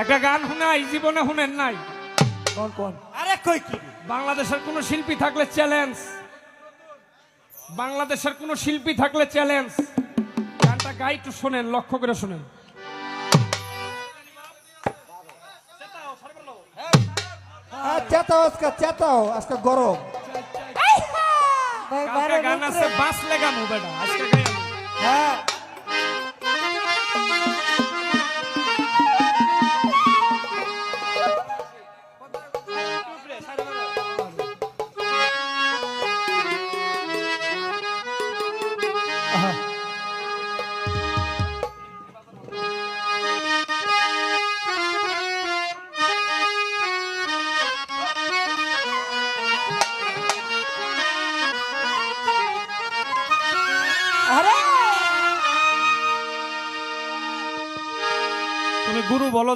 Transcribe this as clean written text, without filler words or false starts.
একটা গান শুনাই, জীবনে শুনেন নাই? কোন কোন? আরে কই কি? বাংলাদেশের কোন শিল্পী থাকলে চ্যালেঞ্জ, বাংলাদেশের কোন শিল্পী থাকলে চ্যালেঞ্জ। গানটা গাই, একটু শোনেন, লক্ষ্য করে শোনেন। চেতাও আজকে, চেতাও আজকে গরম। কালকে গান আছে বাঁচলে গামু বেটা, আজকে গাই আমি। হ্যাঁ তুমি গুরু বলো।